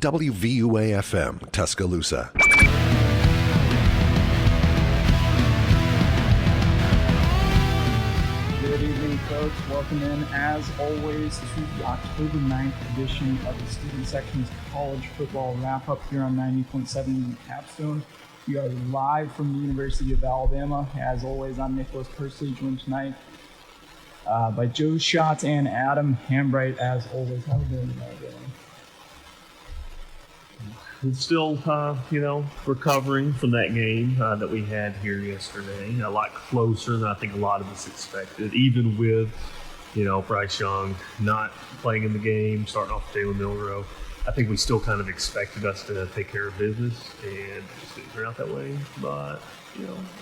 WVUA-FM, Tuscaloosa. Good evening, folks. Welcome in, as always, to the October 9th edition of the Student Section's College Football Wrap-Up here on 90.7 Capstone. We are live from the University of Alabama. As always, I'm Nicholas Persley, joined tonight by Joe Schatz and Adam Hambright, as always. How are we doing tonight, Dylan? It's still, recovering from that game that we had here yesterday. A lot closer than I think a lot of us expected, even with, Bryce Young not playing in the game, starting off Jalen Milroe. I think we still kind of expected us to take care of business, and it just didn't turn out that way. But,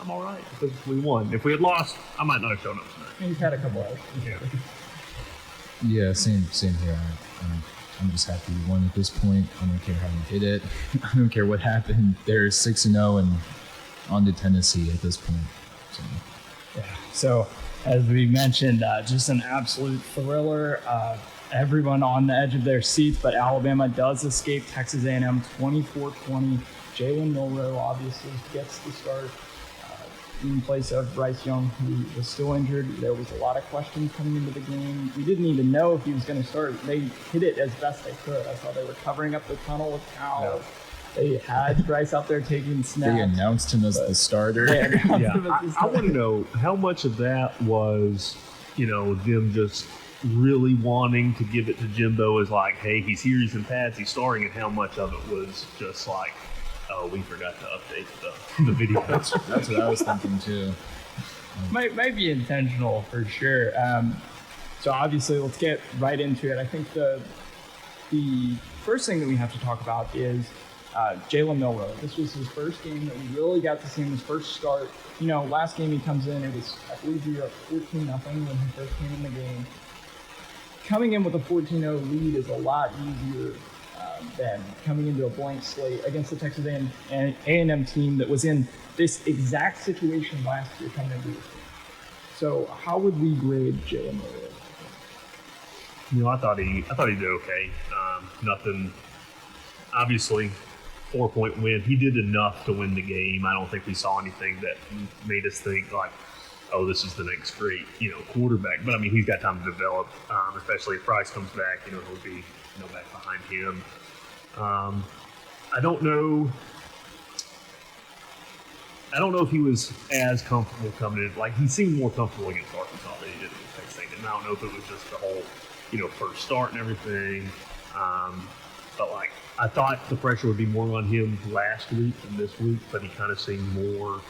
I'm all right because we won. If we had lost, I might not have shown up tonight. You've had a couple hours. Yeah, same here. I'm just happy we won at this point. I don't care how we did it. I don't care what happened. They're 6-0 and on to Tennessee at this point. So as we mentioned, just an absolute thriller. Everyone on the edge of their seats, but Alabama does escape Texas A&M 24-20. Jalen Milroe obviously gets the start in place of Bryce Young, who was still injured. There was a lot of questions coming into the game. We didn't even know if he was going to start. They hit it as best they could. I saw they were covering up the tunnel with towels. Yeah. They had Bryce out there taking snaps. They announced him as the starter. I want to know how much of that was, them just really wanting to give it to Jimbo as like, hey, he's here, he's in pads, he's starting, and how much of it was just like, oh, we forgot to update the video. That's what I was thinking too. Might be intentional for sure. So obviously, let's get right into it. I think the first thing that we have to talk about is Jalen Milroe. This was his first game that we really got to see him, his first start. Last game he comes in, it was, I believe we were up 14-0 when he first came in the game. Coming in with a 14-0 lead is a lot easier than coming into a blank slate against the Texas A&M team that was in this exact situation last year coming into this game. So how would we grade Jalen Milroe? I thought he did okay. Nothing, obviously, 4-point win. He did enough to win the game. I don't think we saw anything that made us think like, oh, this is the next great, quarterback. But I mean, he's got time to develop, especially if Bryce comes back. He'll be back behind him. I don't know if he was as comfortable coming in. Like, he seemed more comfortable against Arkansas than he did against Texas A&M. I don't know if it was just the whole, first start and everything. But like, I thought the pressure would be more on him last week than this week, but he kind of seemed more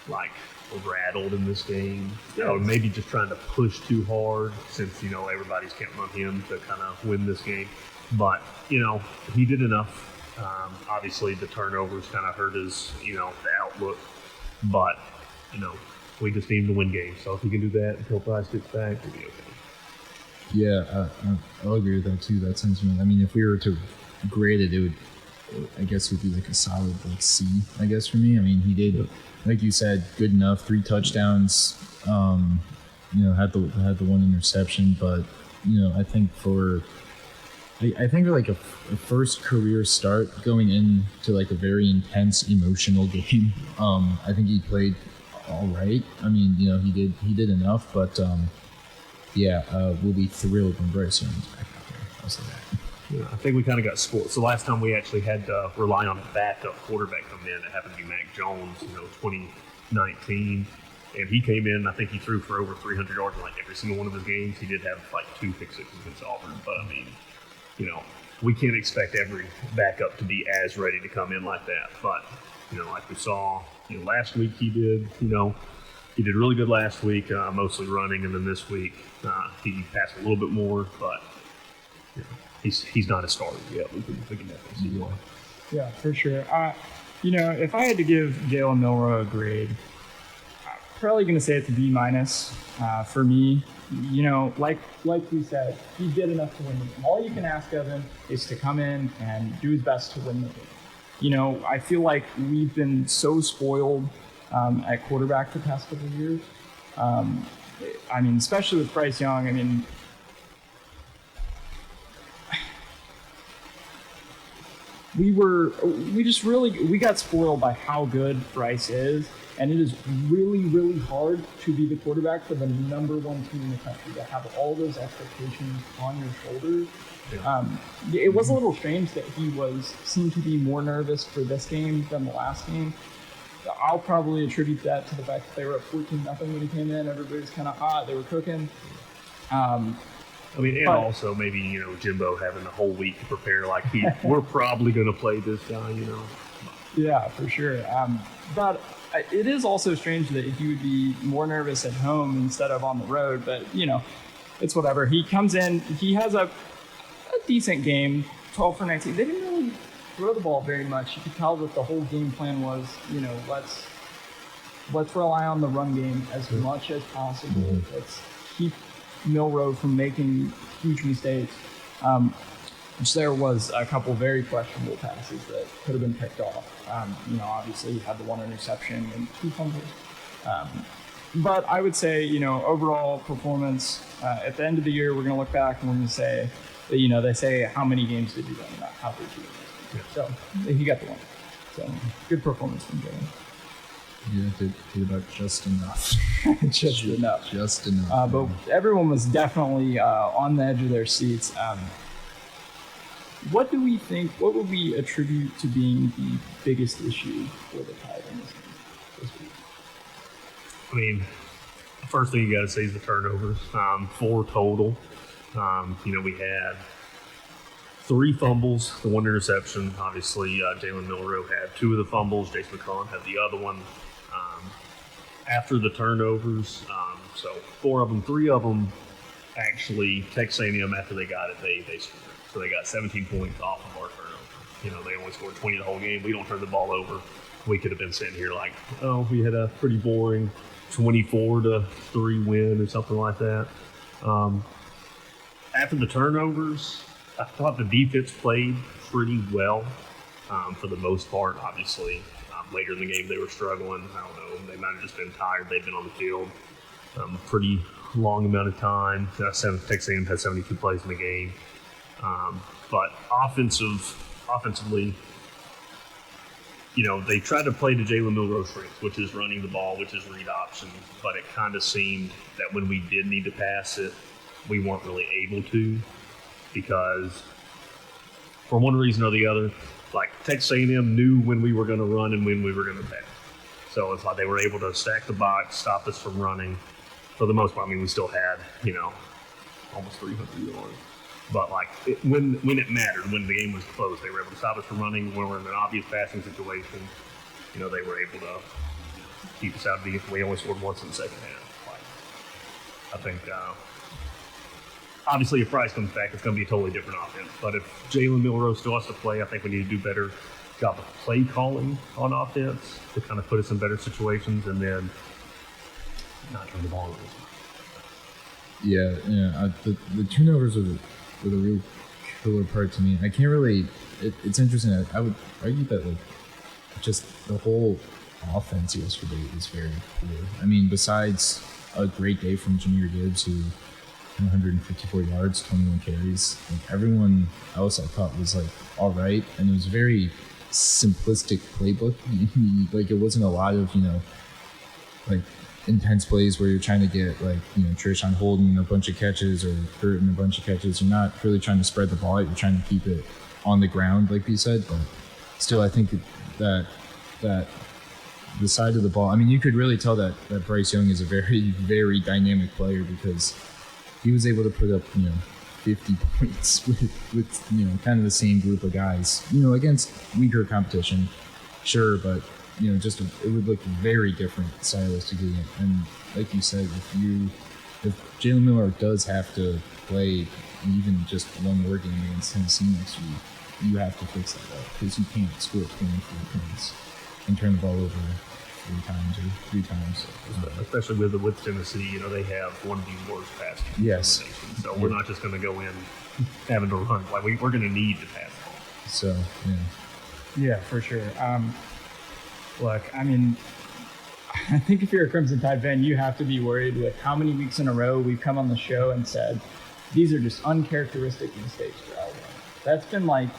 like rattled in this game. Maybe just trying to push too hard since, everybody's counting on him to kind of win this game. But, he did enough. Obviously, the turnovers kind of hurt his, the outlook. But, we just need him to win games. So if he can do that until Bryce gets back, we'll be okay. Yeah, I'll agree with that too, that sentiment. I mean, if we were to grade it, it would be like a solid C, I guess, for me. I mean, he did, like you said, good enough, 3 touchdowns, had the one interception, but, I think for like a first career start going into like a very intense emotional game, I think he played all right. I mean, he did enough, but we'll be thrilled when Bryce Young's back out there. I'll say that. Yeah, I think we kind of got spoiled. So last time we actually had to rely on a backup quarterback come in. It happened to be Mac Jones, 2019. And he came in, I think he threw for over 300 yards in like every single one of his games. He did have like 2 pick sixes against Auburn. But I mean, we can't expect every backup to be as ready to come in like that. But, like we saw, last week he did, he did really good last week, mostly running. And then this week he passed a little bit more, but he's not a starter yet. We can definitely see why. Yeah, for sure. If I had to give Jalen Milroe a grade, I'm probably going to say it's a B- for me. Like we said, he did enough to win the game. All you can ask of him is to come in and do his best to win the game. I feel like we've been so spoiled at quarterback the past couple of years. Especially with Bryce Young. we got spoiled by how good Bryce is, and it is really, really hard to be the quarterback for the number one team in the country, to have all those expectations on your shoulders. Yeah. It was a little strange that he seemed to be more nervous for this game than the last game. I'll probably attribute that to the fact that they were up 14-0 when he came in. Everybody was kind of hot. They were cooking. I mean, and also maybe, you know, Jimbo having the whole week to prepare, like, we're probably going to play this guy, you know. Yeah, for sure. But it is also strange that he would be more nervous at home instead of on the road. But, you know, it's whatever. He comes in. He has a decent game, 12 for 19. They didn't really throw the ball very much. You could tell that the whole game plan was, you know, let's rely on the run game as much as possible. Let's keep Milroe from making huge mistakes. Which there was a couple very questionable passes that could have been picked off. You know, obviously he had the one interception and 2 fumbles. But I would say, you know, overall performance, at the end of the year, we're going to look back and we're going to say, that, you know, they say, how many games did you win, not how did you win. Yeah. So he got the one. So good performance from Jalen. Yeah, did about just enough. Just enough. Just enough. But everyone was definitely on the edge of their seats. What do we think? What would we attribute to being the biggest issue for the Tide in this week? I mean, the first thing you got to say is the turnovers. 4 total. You know, we had 3 fumbles, the 1 interception. Obviously, Jalen Milroe had 2 of the fumbles. Jason McCollum had the other one. After the turnovers, so 4 of them, 3 of them actually, Texas A&M, after they got it, they scored. So they got 17 points off of our turnover. You know, they only scored 20 the whole game. We don't turn the ball over. We could have been sitting here like, oh, we had a pretty boring 24-3 win or something like that. After the turnovers, I thought the defense played pretty well for the most part. Obviously, later in the game they were struggling. I don't know. They might have just been tired. They've been on the field a pretty long amount of time. Texas A&M had 72 plays in the game. But offensively, you know, they tried to play to Jalen Milroe's strengths, which is running the ball, which is read option. But it kind of seemed that when we did need to pass it, we weren't really able to, because for one reason or the other, like Texas A&M knew when we were going to run and when we were going to pass. So it's like they were able to stack the box, stop us from running. For the most part, I mean, we still had, you know, almost 300 yards. But like when it mattered, when the game was close, they were able to stop us from running. When we're in an obvious passing situation, you know, they were able to keep us out of the game. We only scored once in the second half. Like, I think obviously if Price comes back, it's going to be a totally different offense. But if Jalen Milroe still has to play, I think we need to do better job of play calling on offense to kind of put us in better situations and then not turn the ball over. Yeah. The turnovers were the real killer part to me. I can't really. It's interesting. I would argue that like just the whole offense yesterday was very poor. I mean, besides a great day from Jahmyr Gibbs, who 154 yards, 21 carries. Like everyone else, I thought was like all right, and it was a very simplistic playbook. Like it wasn't a lot of like intense plays where you're trying to get like Trishawn Holden a bunch of catches or Burton a bunch of catches. You're not really trying to spread the ball. You're trying to keep it on the ground, like you said. But still, I think that the side of the ball. I mean, you could really tell that Bryce Young is a very, very dynamic player because he was able to put up 50 points with kind of the same group of guys against weaker competition, sure, but it would look very different stylistically. And like you said, if Jalen Miller does have to play even just one more game against Tennessee next week, you have to fix that up because you can't score 24 points and turn the ball over 3 times. Especially with Tennessee, they have one of the worst pass defenses. Yes. So we're not just going to go in having to run. Like we're going to need to pass the ball. So yeah, for sure. Look, I mean, I think if you're a Crimson Tide fan, you have to be worried with how many weeks in a row we've come on the show and said these are just uncharacteristic mistakes for Alabama. That's been like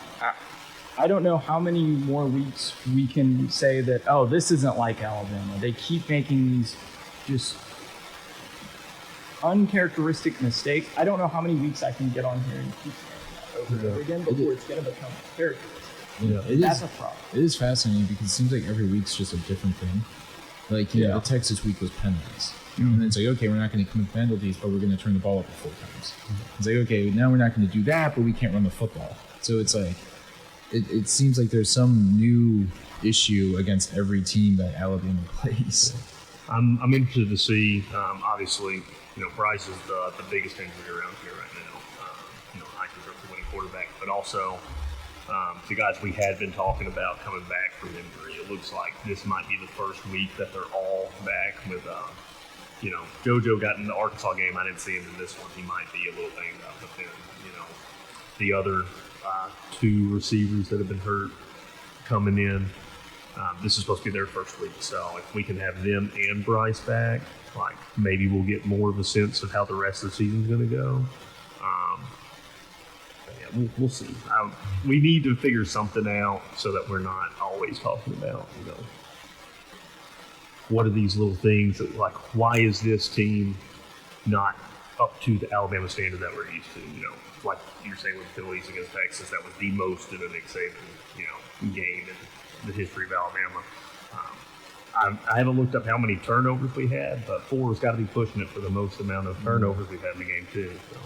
I don't know how many more weeks we can say that, oh, this isn't like Alabama. They keep making these just uncharacteristic mistakes. I don't know how many weeks I can get on here and keep saying that over and over again before it's going to become characteristic. That's a problem. It is fascinating because it seems like every week's just a different thing. Like, you know, the Texas week was penalties. And it's like, okay, we're not going to commit penalties, but we're going to turn the ball over 4 times. It's like, okay, now we're not going to do that, but we can't run the football. So it's like, it seems like there's some new issue against every team that Alabama plays. I'm interested to see, obviously, you know, Bryce is the biggest injury around here right now. You know, Heisman Trophy winning quarterback, but also the guys we had been talking about coming back from injury. It looks like this might be the first week that they're all back with, you know, JoJo got in the Arkansas game. I didn't see him in this one. He might be a little banged up, but then, you know, the other 2 receivers that have been hurt coming in. This is supposed to be their first week, so if we can have them and Bryce back, like maybe we'll get more of a sense of how the rest of the season's going to go. We'll see. We need to figure something out so that we're not always talking about, you know, what are these little things that, like, why is this team not up to the Alabama standard that we're used to? You know, like you're saying with Phillies against Texas, that was the most in a Nick Saban, you know, game in the history of Alabama. I haven't looked up how many turnovers we had, but 4 has got to be pushing it for the most amount of turnovers we've had in the game too. So.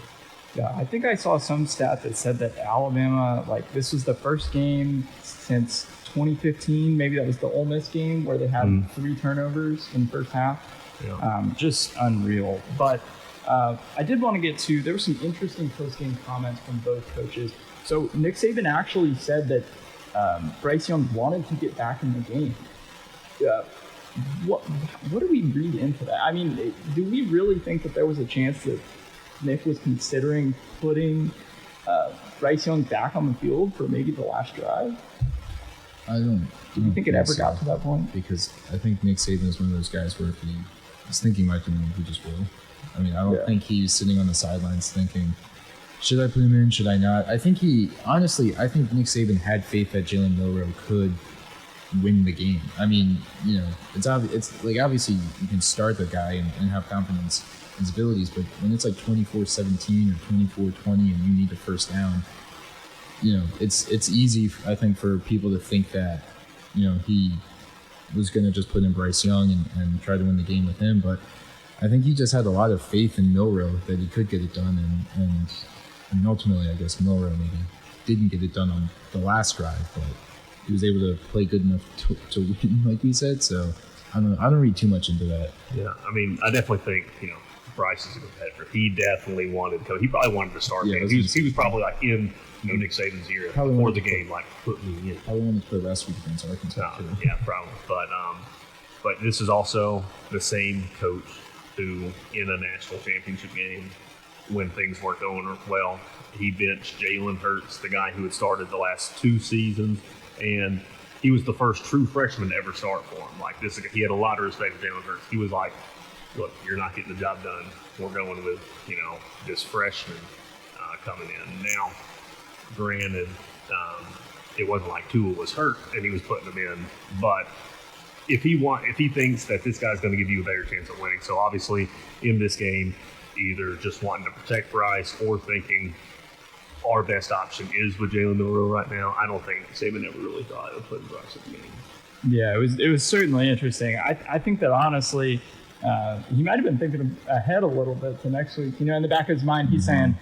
Yeah, I think I saw some stat that said that Alabama, like, this was the first game since 2015, maybe that was the Ole Miss game, where they had 3 turnovers in the first half. Yeah. Just unreal. But I did want to get to, there were some interesting post-game comments from both coaches. So Nick Saban actually said that Bryce Young wanted to get back in the game. What do we read into that? I mean, do we really think that there was a chance that Nick was considering putting Bryce Young back on the field for maybe the last drive? I don't. Do you think it ever got to that point? Because I think Nick Saban is one of those guys where if he is thinking about doing it, he just will. I mean, I don't think he's sitting on the sidelines thinking, should I put him in? Should I not? I think Nick Saban had faith that Jalen Milroe could win the game. I mean, you know, it's like obviously you can start the guy and have confidence in his abilities, but when it's like 24-17 or 24-20 and you need a first down, you know, it's easy, I think, for people to think that, you know, he was going to just put in Bryce Young and try to win the game with him, but I think he just had a lot of faith in Milroe that he could get it done, and ultimately, I guess Milroe maybe didn't get it done on the last drive, but he was able to play good enough to win, like we said. So I don't read too much into that. Yeah, I mean, I definitely think, you know, Bryce is a competitor. He definitely wanted to. He probably wanted to start. Yeah, he was probably like in, you know, Nick Saban's ear before the game, like put me in. Probably wanted to play last week against Arkansas too. Yeah, probably. But this is also the same coach who, in a national championship game, when things weren't going well, he benched Jalen Hurts, the guy who had started the last 2 seasons, and he was the first true freshman to ever start for him. Like this, he had a lot of respect for Jalen Hurts. He was like, "Look, you're not getting the job done. We're going with, you know, this freshman coming in." Now, granted, it wasn't like Tua was hurt and he was putting him in, but if he thinks that this guy's going to give you a better chance of winning, so obviously in this game, either just wanting to protect Bryce or thinking our best option is with Jalen Milroe right now, I don't think Saban ever really thought of putting Bryce in the game. Yeah, it was certainly interesting. I think that honestly, he might have been thinking ahead a little bit to next week. You know, in the back of his mind, he's saying,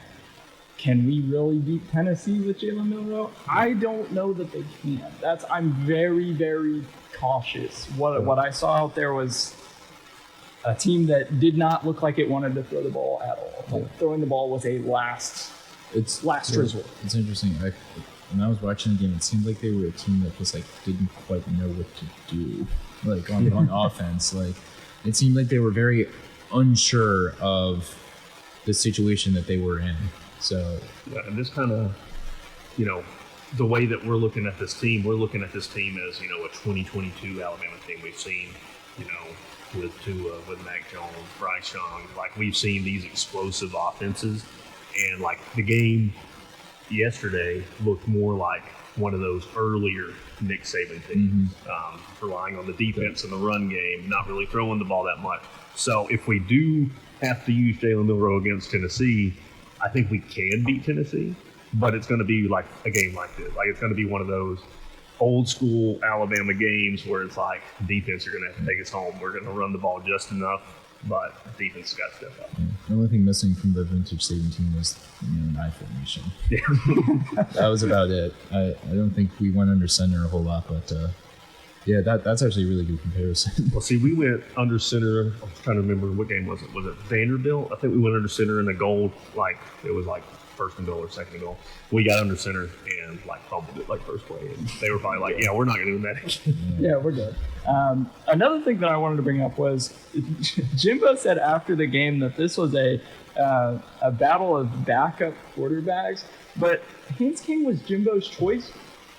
can we really beat Tennessee with Jalen Milroe? I don't know that they can. I'm very, very cautious. What I saw out there was a team that did not look like it wanted to throw the ball at all. Like, throwing the ball was a last resort. It's interesting. When I was watching the game, it seemed like they were a team that just like didn't quite know what to do, like on offense. Like it seemed like they were very unsure of the situation that they were in. So yeah, and this kind of, you know, the way that we're looking at this team as, you know, a 2022 Alabama team. We've seen, you know, with Tua, with Mac Jones, Bryce Young, like we've seen these explosive offenses, and like the game yesterday looked more like one of those earlier Nick Saban teams, relying on the defense and the run game, not really throwing the ball that much. So if we do have to use Jalen Milroe against Tennessee, I think we can beat Tennessee, but it's going to be like a game like this. Like, it's going to be one of those old school Alabama games where it's like, defense are going to have to take us home. We're going to run the ball just enough, but defense has got to step up. The only thing missing from the vintage Saban team was, an I formation. Yeah. That was about it. I don't think we went under center a whole lot, but yeah, that's actually a really good comparison. Well, see, we went under center. I'm trying to remember what game was it. Was it Vanderbilt? I think we went under center in a goal. Like, it was like first and goal or second and goal. We got under center and like fumbled it like first play. And they were probably like, yeah, we're not going to do that again. Yeah, we're good. Another thing that I wanted to bring up was Jimbo said after the game that this was a battle of backup quarterbacks, but Haynes King was Jimbo's choice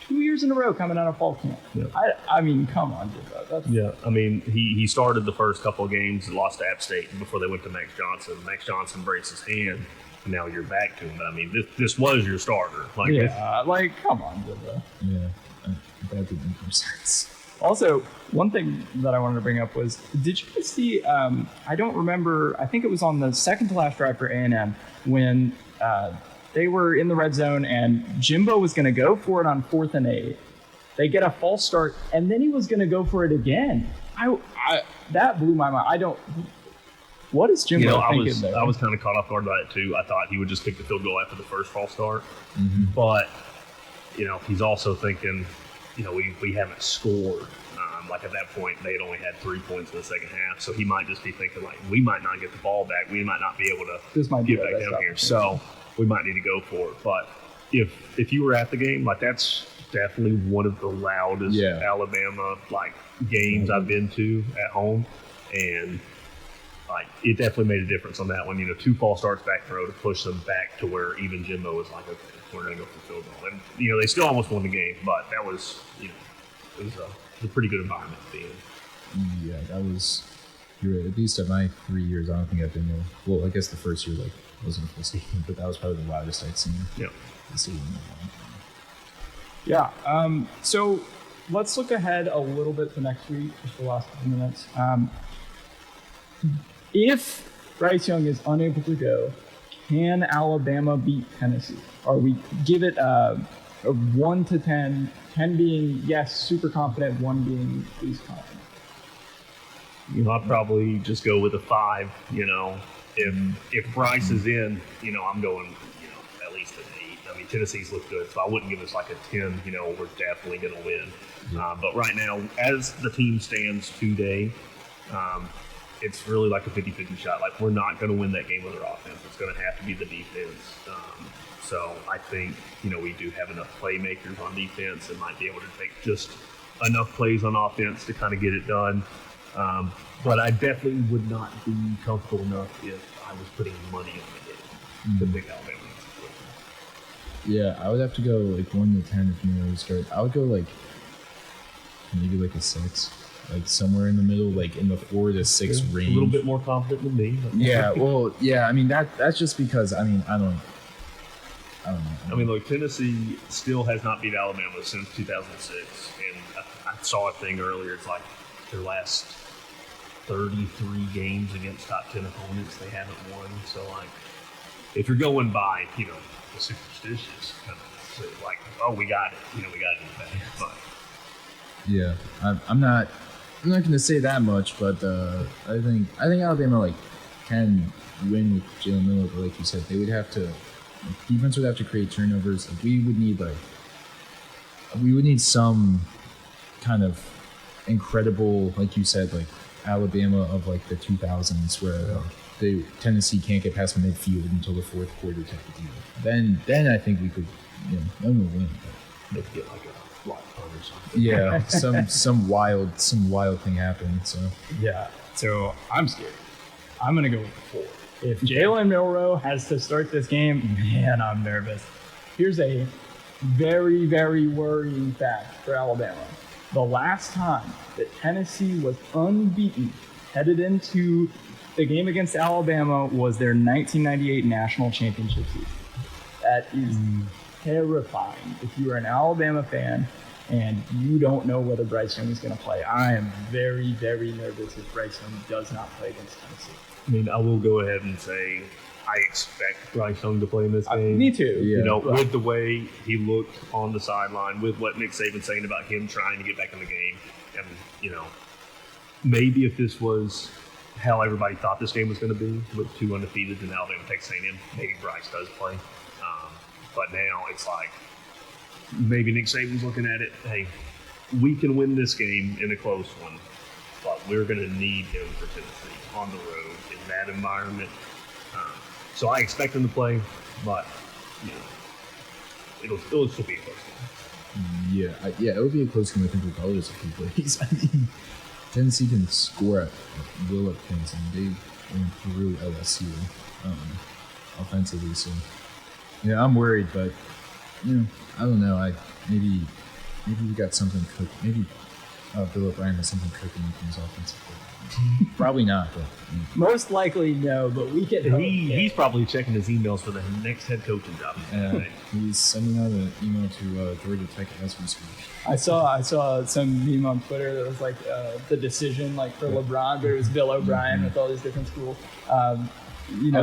2 years in a row coming out of fall camp. Yeah. I mean, come on, Jimbo. Yeah, I mean, he started the first couple of games and lost to App State before they went to Max Johnson. Max Johnson breaks his hand, and now you're back to him. But I mean, this was your starter. Like, come on, Jimbo. Yeah, that didn't make more sense. Also, one thing that I wanted to bring up was, did you guys see, I don't remember, I think it was on the second to last drive for A&M when they were in the red zone and Jimbo was going to go for it on 4th and 8. They get a false start, and then he was going to go for it again. That blew my mind. What is Jimbo thinking there? I was kind of caught off guard by it too. I thought he would just kick the field goal after the first false start. But, he's also thinking, we haven't scored. Like, at that point, they had only had 3 points in the second half. So he might just be thinking, like, we might not get the ball back. We might not be able to get back down here. So we might need to go for it. But if you were at the game, like, that's definitely one of the loudest Alabama, like, games I've been to at home. And, like, it definitely made a difference on that one. 2 false starts back throw to push them back to where even Jimbo was like, okay, we're going to go for the field goal. And, they still almost won the game, but that was, it was a pretty good environment to be in. Yeah, that was, you're right. At least at my 3 years, I don't think I've been there. Well, I guess the first year, like, wasn't a full stadium, but that was probably the loudest I'd seen the stadium in a long time. Yeah. So let's look ahead a little bit to next week, just the last couple minutes. If Bryce Young is unable to go, can Alabama beat Tennessee? Or we give it a 1 to 10, 10 being, yes, super confident, 1 being least confident? I'd probably just go with a 5, If Bryce is in, I'm going, at least an 8. I mean, Tennessee's looked good, so I wouldn't give us like a 10, we're definitely going to win. But right now, as the team stands today, it's really like a 50-50 shot. Like, we're not going to win that game with our offense. It's going to have to be the defense. So I think, we do have enough playmakers on defense and might be able to take just enough plays on offense to kind of get it done. But I definitely would not be comfortable enough if I was putting money on the game to pick Alabama. Yeah, I would have to go like 1 to 10 if you know to start. I would go like maybe like a 6, like somewhere in the middle, like in the 4 to 6 range. A little bit more confident than me. Yeah, well, yeah. I mean that's just because I don't know. I mean, look, Tennessee still has not beat Alabama since 2006, and I saw a thing earlier. It's like their last 33 games against top 10 opponents, they haven't won. So, like, if you're going by, the superstitious kind of like, oh, we got it, we got it in the bag. But yeah, I'm not going to say that much, but I think Alabama like can win with Jalen Miller. But like you said, they would have to. Defense would have to create turnovers. Like, we would need some kind of incredible, like you said, like Alabama of like the 2000s where Tennessee can't get past midfield until the fourth quarter type of deal. Then I think we could, then we'll win. maybe get like a block punt or something. Yeah, some wild thing happened. So I'm scared. I'm gonna go with 4. If Jalen Milroe has to start this game, man, I'm nervous. Here's a very, very worrying fact for Alabama. The last time that Tennessee was unbeaten headed into the game against Alabama was their 1998 national championship season. That is terrifying if you are an Alabama fan and you don't know whether Bryce Young is going to play. I am very, very nervous if Bryce Young does not play against Tennessee. I mean, I will go ahead and say I expect Bryce Young to play in this game. Me too. Yeah. You know, with the way he looked on the sideline, with what Nick Saban's saying about him trying to get back in the game. And, you know, maybe if this was how everybody thought this game was going to be, with 2 undefeated in Alabama, Texas A&M, maybe Bryce does play. But now it's like, maybe Nick Saban's looking at it, hey, we can win this game in a close one, but we're going to need him for Tennessee on the road in that environment. So I expect him to play, but you know, it'll still be a close game. Yeah, it would be a close game, I think, regardless of who plays. I mean, Tennessee can score at will at points, and they went through LSU offensively. So, yeah, I'm worried, but you know, I don't know. Maybe we got something cooked. Maybe Bill O'Brien has something cooking in his offensive coordinator. Probably not, but Most likely no, but we can hope. He's probably checking his emails for the next head coaching job. he's sending out an email to Georgia Tech as we speak. I saw some meme on Twitter that was like the decision like for LeBron, but it was Bill O'Brien with all these different schools. I'll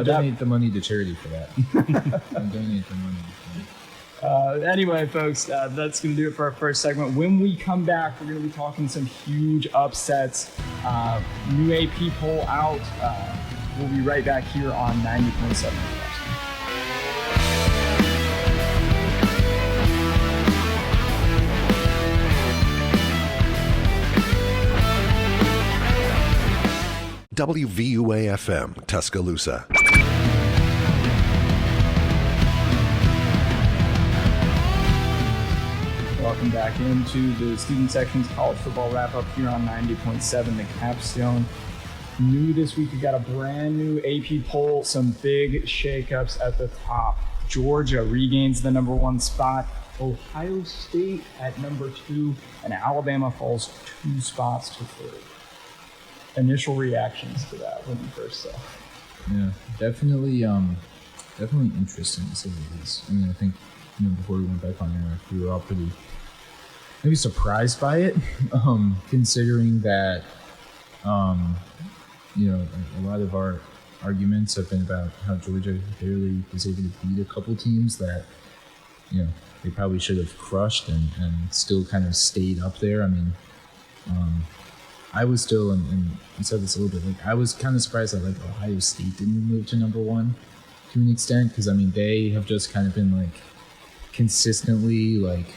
donate the money to charity for that. I'll donate the money. Anyway, folks, that's going to do it for our first segment. When we come back, we're going to be talking some huge upsets. New AP poll out. We'll be right back here on 90.7. WVUA-FM, Tuscaloosa. Welcome back into the student section's college football wrap-up here on 90.7 The Capstone. New this week, we got a brand new AP poll, some big shakeups at the top. Georgia regains the number 1 spot. Ohio State at number 2, and Alabama falls 2 spots to 3rd. Initial reactions to that when you first saw it. Yeah, definitely interesting to say the least. I mean, I think before we went back on air, we were all pretty maybe surprised by it, considering that a lot of our arguments have been about how Georgia barely was able to beat a couple teams that they probably should have crushed and still kind of stayed up there. I mean, I was still, and we said this a little bit, like I was kind of surprised that like Ohio State didn't move to number 1 to an extent, because I mean they have just kind of been like consistently like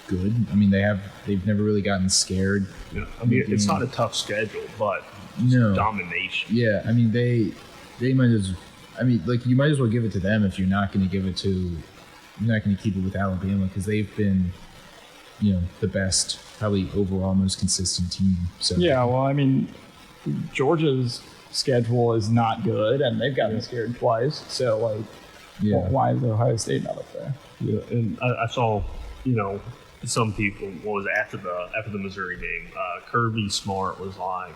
good. I mean they've never really gotten scared. Yeah, I mean it's not a tough schedule, but domination. Yeah, I mean they might as, I mean like you might as well give it to them if you're not going to give it to, you're not going to keep it with Alabama, because they've been the best, probably overall most consistent team. So yeah, well, I mean, Georgia's schedule is not good, and they've gotten scared twice. So, like, why is Ohio State not up there? Yeah, and I saw, some people was after the Missouri game. Kirby Smart was like,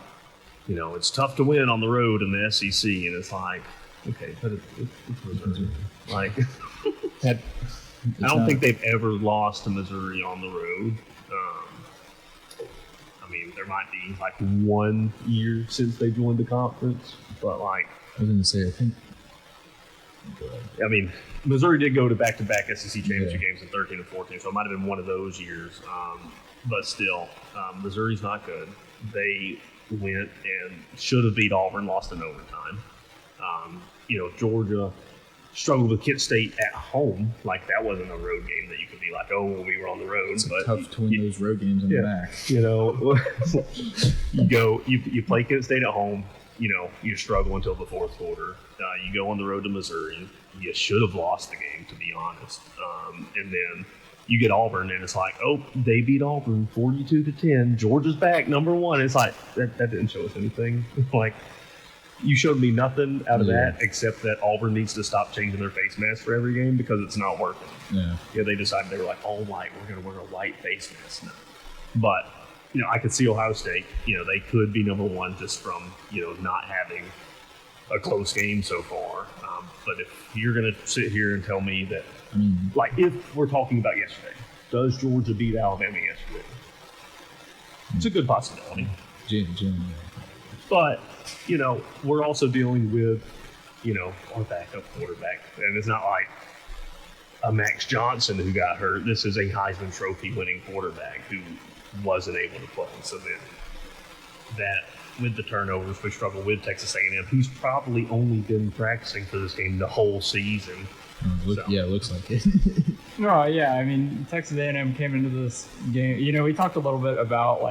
it's tough to win on the road in the SEC, and it's like, okay, but it's Missouri. Like, I don't think they've ever lost to Missouri on the road. I mean, there might be like 1 year since they joined the conference, but like I was going to say, I think. I mean, Missouri did go to back-to-back SEC championship games in 13 and 14, so it might have been one of those years. But still, Missouri's not good. They went and should have beat Auburn, lost in overtime. Georgia struggled with Kent State at home. Like, that wasn't a road game that you could be like, oh, well, we were on the road. It's tough to win those road games in the back. You play Kent State at home, you struggle until the fourth quarter. You go on the road to Missouri. You should have lost the game, to be honest. And then you get Auburn, and it's like, oh, they beat Auburn 42-10. Georgia's back, number 1. It's like, that didn't show us anything. Like, you showed me nothing out of that except that Auburn needs to stop changing their face mask for every game because it's not working. Yeah, they decided they were like, all white, we're going to wear a white face mask now. But, I could see Ohio State, they could be number 1 just from, not having a close game so far. But if you're going to sit here and tell me that, I mean, like, if we're talking about yesterday, does Georgia beat Alabama yesterday? It's a good possibility. But, we're also dealing with, our backup quarterback. And it's not like a Max Johnson who got hurt. This is a Heisman Trophy winning quarterback who wasn't able to play. So then that, with the turnovers, we struggle with Texas A&M, who's probably only been practicing for this game the whole season. Yeah, it looks like it. No, yeah, I mean, Texas A&M came into this game. We talked a little bit about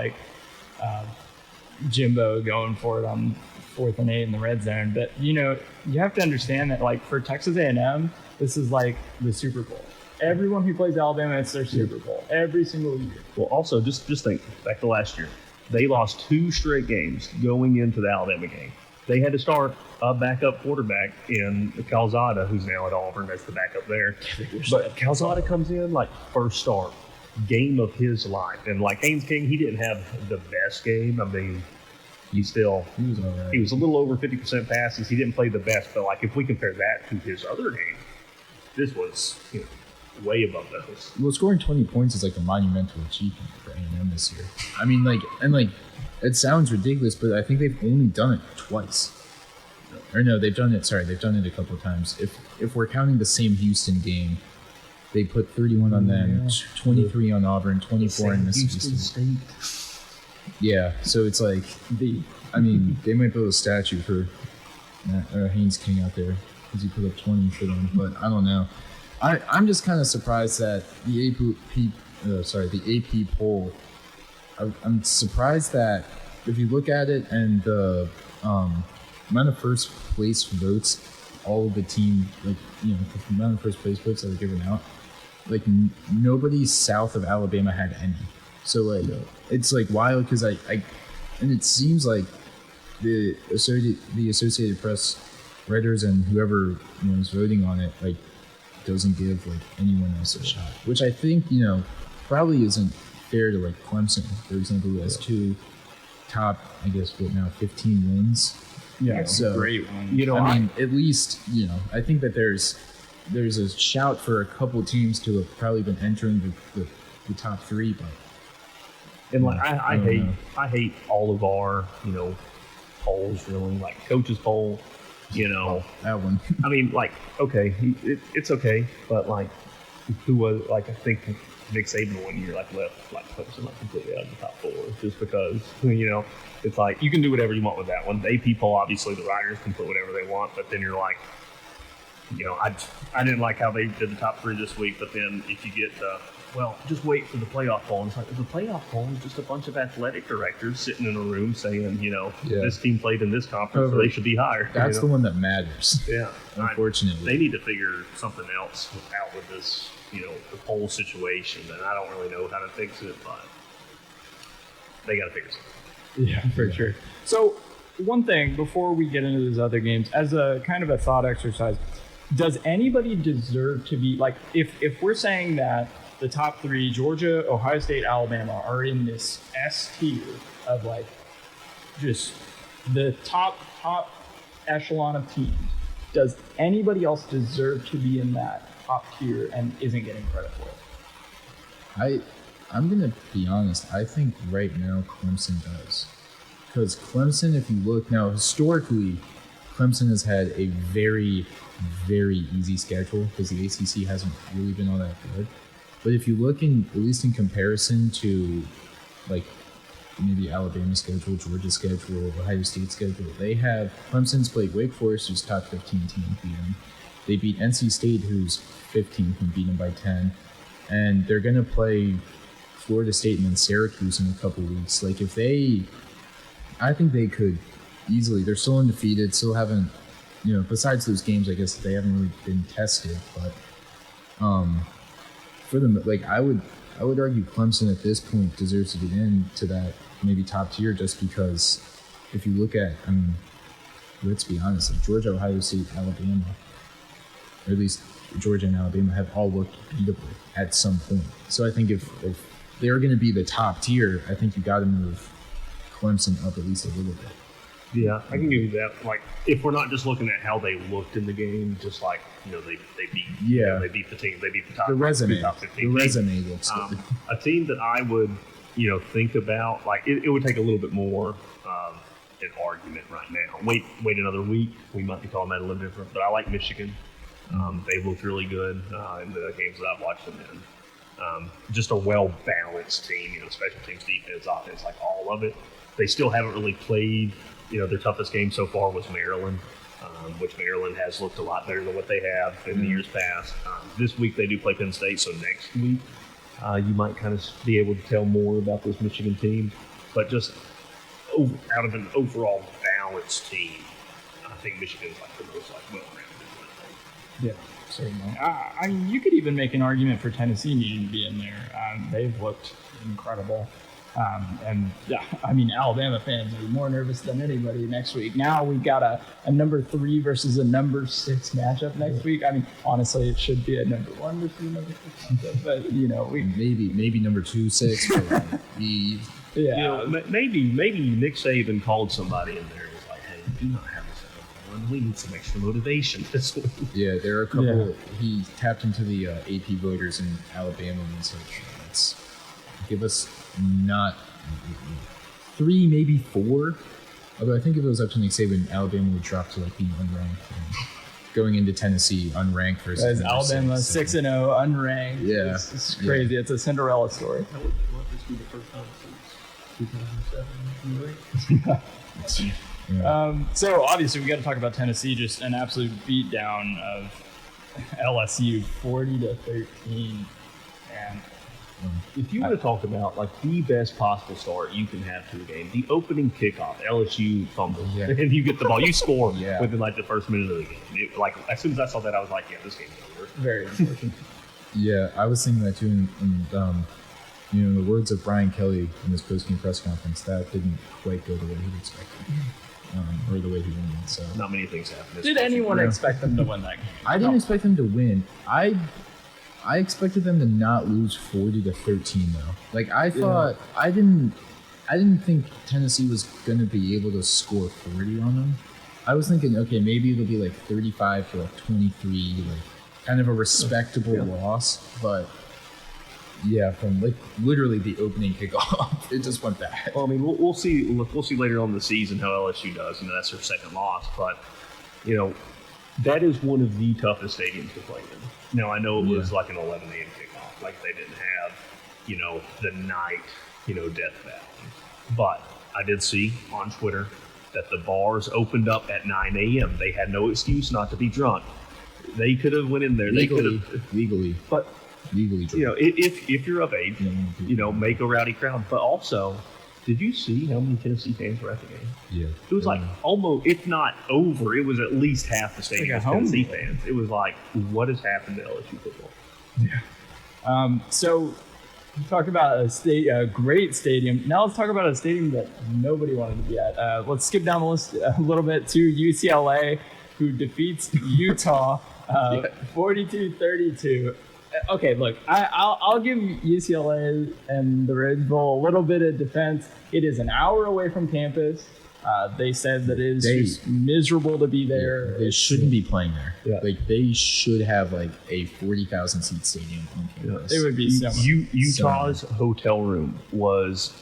Jimbo going for it on 4th and 8 in the red zone, but you have to understand that for Texas A&M, this is like the Super Bowl. Everyone who plays Alabama, it's their Super Bowl every single year. Well, also just think back to last year. They lost 2 straight games going into the Alabama game. They had to start a backup quarterback in Calzada, who's now at Auburn. That's the backup there. But Calzada comes in first start, game of his life. And Haynes King, he didn't have the best game. I mean, he was all right. He was a little over 50% passes. He didn't play the best, but if we compare that to his other game, this was way above those. Well, scoring 20 points is a monumental achievement for A&M this year. I mean, it sounds ridiculous, but I think they've only done it twice. Or no, they've done it a couple of times. If we're counting the same Houston game, they put 31 on them, 23 on Auburn, 24 on Mississippi State. Yeah, so it's they might build a statue for Haynes King out there because he put up 20 for them, but I don't know. I'm just kind of surprised that the AP poll. I'm surprised that if you look at it and the amount of first place votes, all of the team the amount of first place votes that were given out, nobody south of Alabama had any. So it's wild because and it seems like the Associated Press writers and whoever is voting on it doesn't give anyone else a shot, which I think probably isn't fair to Clemson, for example, who has 2 top 15 wins. Yeah, so great one. At least I think that there's a shout for a couple teams to have probably been entering the top 3, but I hate all of our polls really, coaches poll. That one. I mean, okay, it's okay, but who was I think Nick Saban 1 year left Clemson completely out of the top 4 just because it's you can do whatever you want with that one. The AP poll, obviously the writers can put whatever they want, but then you're I didn't like how they did the top 3 this week, but then if you get just wait for the playoff poll. And it's the playoff poll is just a bunch of athletic directors sitting in a room saying, this team played in this conference, so they should be higher. That's the one that matters. Yeah. Unfortunately. They need to figure something else out with this, the poll situation, and I don't really know how to fix it, but they got to figure something. Yeah, for sure. So one thing before we get into these other games, as a kind of a thought exercise, does anybody deserve to be if we're saying that the top 3, Georgia, Ohio State, Alabama, are in this S tier of just the top echelon of teams, does anybody else deserve to be in that top tier and isn't getting credit for it? I'm gonna be honest. I think right now Clemson does, because Clemson, if you look now historically, Clemson has had a very, very easy schedule because the ACC hasn't really been all that good. But if you look at least in comparison to maybe Alabama's schedule, Georgia's schedule, Ohio State's schedule, they have Clemson's played Wake Forest, who's top 15 team, beat them. They beat NC State, who's 15, and beat them by 10. And they're going to play Florida State and then Syracuse in a couple weeks. I think they could easily. They're still undefeated, still haven't, besides those games, I guess they haven't really been tested. But for them, I would argue Clemson at this point deserves to get into that maybe top tier, just because if you look at, let's be honest, Georgia, Ohio State, Alabama, or at least Georgia and Alabama have all looked beatable at some point. So I think if they're going to be the top tier, I think you got to move Clemson up at least a little bit. Yeah, I can give you that. Like, if we're not just looking at how they looked in the game, just like they beat they beat the team, they beat the top. The resume, top 15 the resume looks good. A team that I would think about, like it would take a little bit more of an argument right now. Wait another week, we might be calling that a little different. But I like Michigan. They've looked really good in the games that I've watched them in. Just a well-balanced team, special teams, defense, offense, like all of it. They still haven't really played. Their toughest game so far was Maryland, which Maryland has looked a lot better than what they have in the years past. This week they do play Penn State, so next week you might kind of be able to tell more about this Michigan team. But just out of an overall balanced team, I think Michigan's like the most well-rounded. Yeah, certainly. I mean, you could even make an argument for Tennessee needing to be in there. They've looked incredible. And yeah, I mean, Alabama fans are more nervous than anybody next week. Now we've got a number 3 versus a number 6 matchup next week. I mean, honestly, it should be a number 1 versus a number 6 matchup, but maybe number 2, 6. Maybe Nick Saban called somebody in there and was like, "Hey, do not have this at home. We need some extra motivation this week." Yeah, there are a couple. He tapped into the AP voters in Alabama and said, "Let's give us." Not 3, maybe 4. Although I think if it was up to Nick Saban, Alabama would drop to being unranked. And going into Tennessee, unranked versus Alabama 6-0, unranked. Yeah, it's crazy. Yeah. It's a Cinderella story. That would this be the first time since 2007? Yeah. So obviously we got to talk about Tennessee. Just an absolute beatdown of LSU, 40-13, and. If you want to talk about the best possible start you can have to a game, the opening kickoff, LSU fumbles, and you get the ball, you score within the first minute of the game. As soon as I saw that, I was like, "Yeah, this game's over." Very unfortunate. Yeah, I was thinking that too. And in the words of Brian Kelly in his post-game press conference, that didn't quite go the way he expected, or the way he wanted. So not many things happen. Did anyone expect them to win that game? I didn't expect them to win. I expected them to not lose 40-13 though. I thought I didn't think Tennessee was going to be able to score 40 on them. I was thinking, okay, maybe it'll be 35-23, kind of a respectable loss. But yeah, from literally the opening kickoff, it just went bad. Well, I mean, we'll see. We'll see later on in the season how LSU does. That's their second loss, but that is one of the toughest stadiums to play in. Now, I know it was an 11 a.m. kickoff. They didn't have, the night, Death Valley. But I did see on Twitter that the bars opened up at 9 a.m. They had no excuse not to be drunk. They could have went in there. Legally. But, legally drunk. if you're of age, make a rowdy crowd. But also, did you see how many Tennessee fans were at the game? Yeah. It was almost, if not over, it was at least half the stadium was Tennessee fans. It was what has happened to LSU football? Yeah. So you talked about a great stadium. Now let's talk about a stadium that nobody wanted to be at. Let's skip down the list a little bit to UCLA, who defeats Utah 42-32. Okay, look, I'll give UCLA and the Rose Bowl a little bit of defense. It is an hour away from campus. They said that it is just miserable to be there. They shouldn't be playing there. Yeah. They should have a 40,000 seat stadium on campus. It would be Utah's hotel room was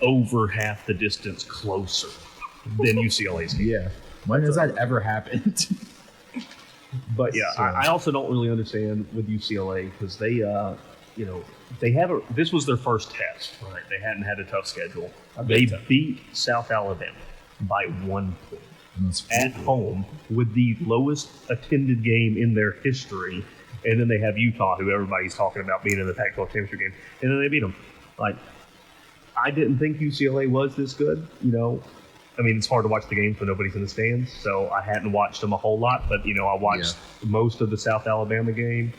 over half the distance closer than UCLA's. Yeah. When has that ever happened? But yeah, I also don't really understand with UCLA because they haven't. This was their first test, right? They hadn't had a tough schedule. They beat South Alabama by 1 point at home with the lowest attended game in their history, and then they have Utah, who everybody's talking about being in the Pac-12 championship game, and then they beat them. I didn't think UCLA was this good, I mean, it's hard to watch the games when nobody's in the stands, so I hadn't watched them a whole lot. But, I watched most of the South Alabama game.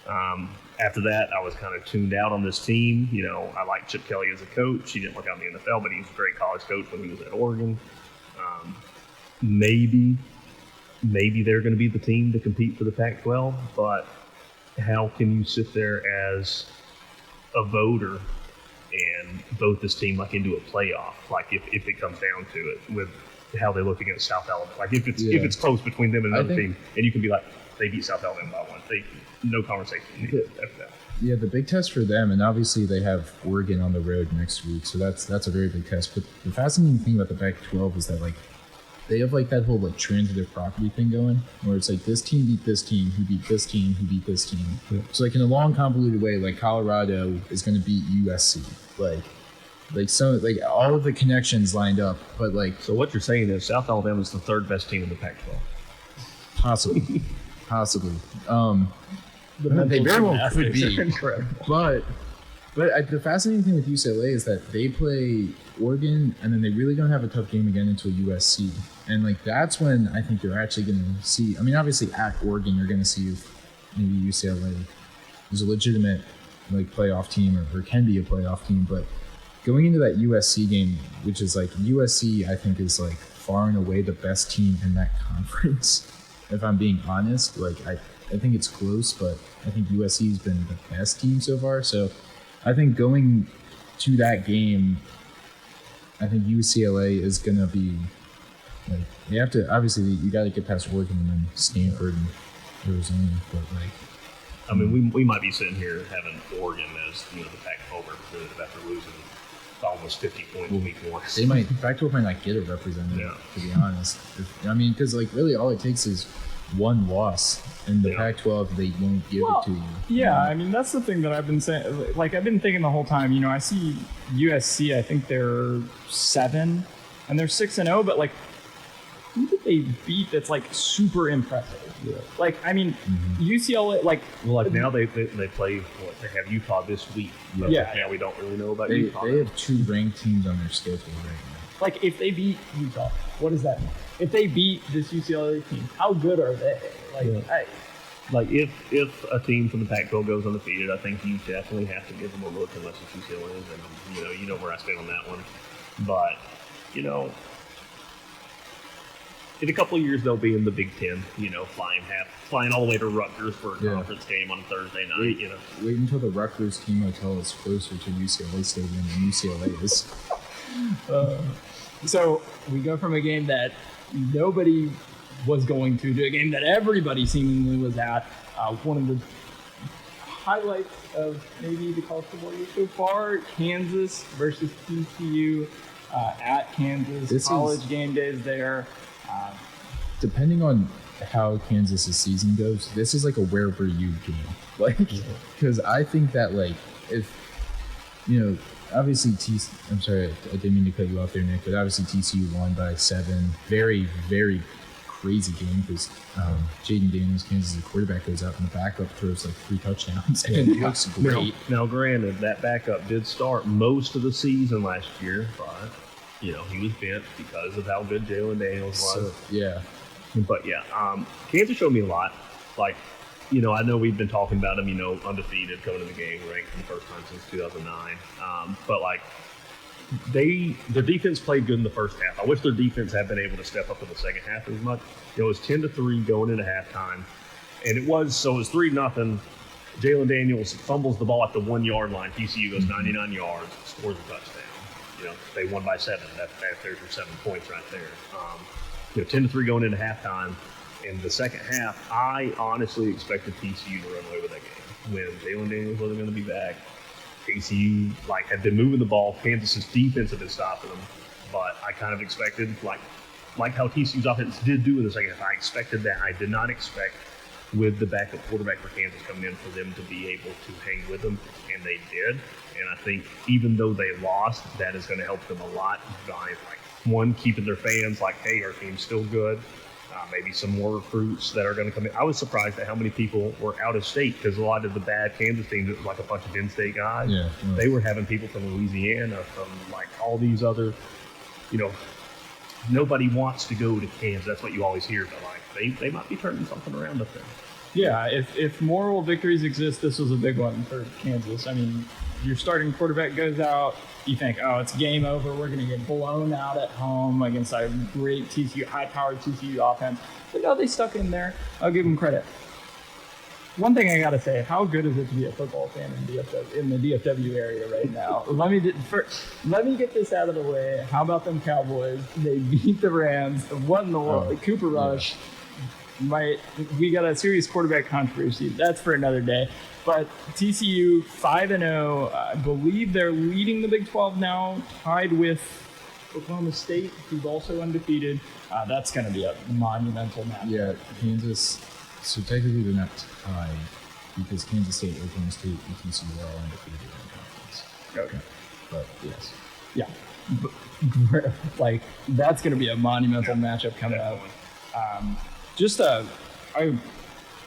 After that, I was kind of tuned out on this team. I like Chip Kelly as a coach. He didn't work out in the NFL, but he was a great college coach when he was at Oregon. Maybe they're going to be the team to compete for the Pac-12, but how can you sit there as a voter and vote this team into a playoff, if it comes down to it, with how they look against South Alabama. Like if it's close between them and another team, and you can be like, they beat South Alabama by 1. No conversation needed after that. Yeah, the big test for them, and obviously they have Oregon on the road next week, so that's a very big test. But the fascinating thing about the Pac-12 is that like they have like that whole like transitive property thing going, where it's like this team beat this team, who beat this team, who beat this team. Yeah. So like in a long convoluted way, like Colorado is going to beat USC, like some like all of the connections lined up, but like so what you're saying is South Alabama is the 3rd best team in the Pac-12. Possibly. They very well could be, but the fascinating thing with UCLA is that they play Oregon, and then they really don't have a tough game again until USC, and like that's when I think you're actually going to see. I mean, obviously at Oregon, you're going to see if maybe UCLA is a legitimate like playoff team or can be a playoff team, but going into that USC game, which is like USC, I think is like far and away the best team in that conference. If I'm being honest, like I think it's close, but I think USC has been the best team so far. So I think going to that game, I think UCLA is going to be like, you have to, obviously you got to get past Oregon and then Stanford and Arizona, but like, I mean, we might be sitting here having Oregon as, the Pac-12 representative after losing almost 50 points week 1. They might, Pac-12 might not get a representative, to be honest. Because like really all it takes is one loss. In the Pac-12, they won't give it to you. Yeah, I mean, that's the thing that I've been saying. Like, I've been thinking the whole time, I see USC, I think they're 7, and they're 6-0, but, like, who did they beat that's, like, super impressive? Yeah. Like, I mean, UCLA, like... Well, like, now they play, they have Utah this week. Yeah. Now we don't really know about Utah. They have 2 ranked teams on their schedule right now. Like, if they beat Utah, what does that mean? If they beat this UCLA team, how good are they? Like, if a team from the Pac-12 goes undefeated, I think you definitely have to give them a look unless it's UCLA. And you know where I stand on that one. But in a couple of years they'll be in the Big Ten. Flying all the way to Rutgers for a conference game on a Thursday night. Wait until the Rutgers team hotel is closer to UCLA Stadium than UCLA is. So we go from a game that nobody was going to a game that everybody seemingly was at. One of the highlights of maybe the college football year so far, Kansas versus TCU at Kansas. College game days there. Depending on how Kansas' season goes, this is like a where were you game. Like, because I think that like if obviously I'm sorry, I didn't mean to cut you off there, Nick, but obviously TCU won by 7. Very, very crazy game because Jaden Daniels, Kansas' quarterback, goes out and the backup throws like 3 touchdowns and it looks great. Now, granted, that backup did start most of the season last year, but he was bent because of how good Jalen Daniels was. But Kansas showed me a lot. Like, I know we've been talking about them, undefeated coming in the game, ranked for the first time since 2009. But like, their defense played good in the first half. I wish their defense had been able to step up in the second half as much. It was 10-3 going into halftime, and it was 3-0. Jalen Daniels fumbles the ball at the 1 yard line. TCU goes 99 yards, scores a touchdown. They won by 7. There's your 7 points right there. 10-3 going into halftime. In the second half, I honestly expected TCU to run away with that game when Jalen Daniels wasn't going to be back. TCU had been moving the ball. Kansas's defense had been stopping them, but I kind of expected like how TCU's offense did do in the second half. I expected that. I did not expect with the backup quarterback for Kansas coming in for them to be able to hang with them, and they did. And I think even though they lost, that is going to help them a lot by one, keeping their fans like, hey, our team's still good. Maybe some more recruits that are going to come in. I was surprised at how many people were out of state because a lot of the bad Kansas teams, it was like a bunch of in-state guys. Yeah. They were having people from Louisiana, from all these other, nobody wants to go to Kansas. That's what you always hear. But they might be turning something around up there. Yeah, if moral victories exist, this was a big one for Kansas. I mean, your starting quarterback goes out, you think, oh, it's game over. We're going to get blown out at home against a great TCU, high-powered TCU offense. But no, they stuck in there. I'll give them credit. one thing I gotta say, how good is it to be a football fan in the DFW area right now? Let me get this out of the way. How about them Cowboys? They beat the Rams. What in the world? Cooper Rush. We got a serious quarterback controversy. That's for another day. But TCU 5-0. I believe they're leading the Big 12 now, tied with Oklahoma State, who's also undefeated. That's going to be a monumental match. Yeah, Kansas. So technically they're not tied because Kansas State, Oklahoma State, and TCU are all undefeated in conference. Okay. But yes. Yeah. Like, that's going to be a monumental matchup coming up. Just a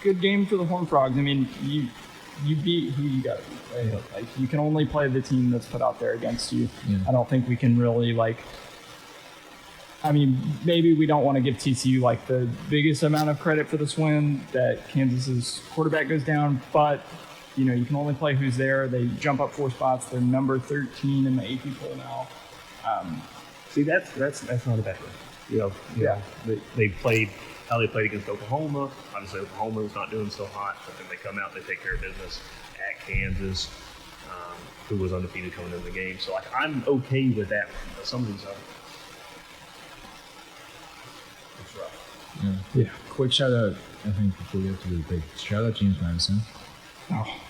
good game for the Horned Frogs. I mean, you beat who you got to beat, right? Yeah. Like, you can only play the team that's put out there against you. Yeah. I don't think we can really, I mean, maybe we don't want to give TCU the biggest amount of credit for this win that Kansas's quarterback goes down, but you can only play who's there. They jump up 4 spots. They're number 13 in the AP poll now. See, that's not a bad thing. They played how they played against Oklahoma. Obviously, Oklahoma is not doing so hot, but then they come out, they take care of business at Kansas, who was undefeated coming into the game. So I'm okay with that. But some of these others. Yeah. Quick shout out, I think, before we have to really big. Shout out James Madison. Oh,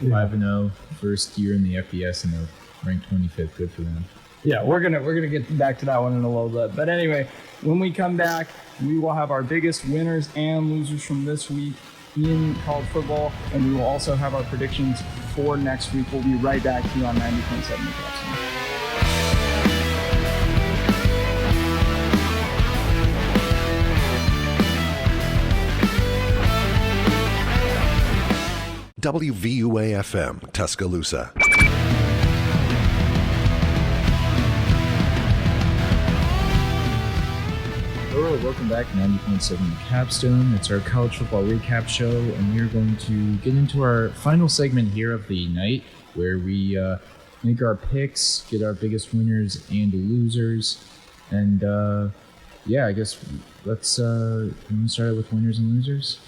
5-0, first year in the FBS, and they're ranked 25th. Good for them. yeah, we're gonna get back to that one in a little bit. But anyway, when we come back, we will have our biggest winners and losers from this week in college football, and we will also have our predictions for next week. We'll be right back here on 90.7 The Capstone. WVUA-FM, Tuscaloosa. Hello, welcome back to 90.7 The Capstone. It's our college football recap show, and we're going to get into our final segment here of the night, where we make our picks, get our biggest winners and losers, and I guess let's start with winners and losers.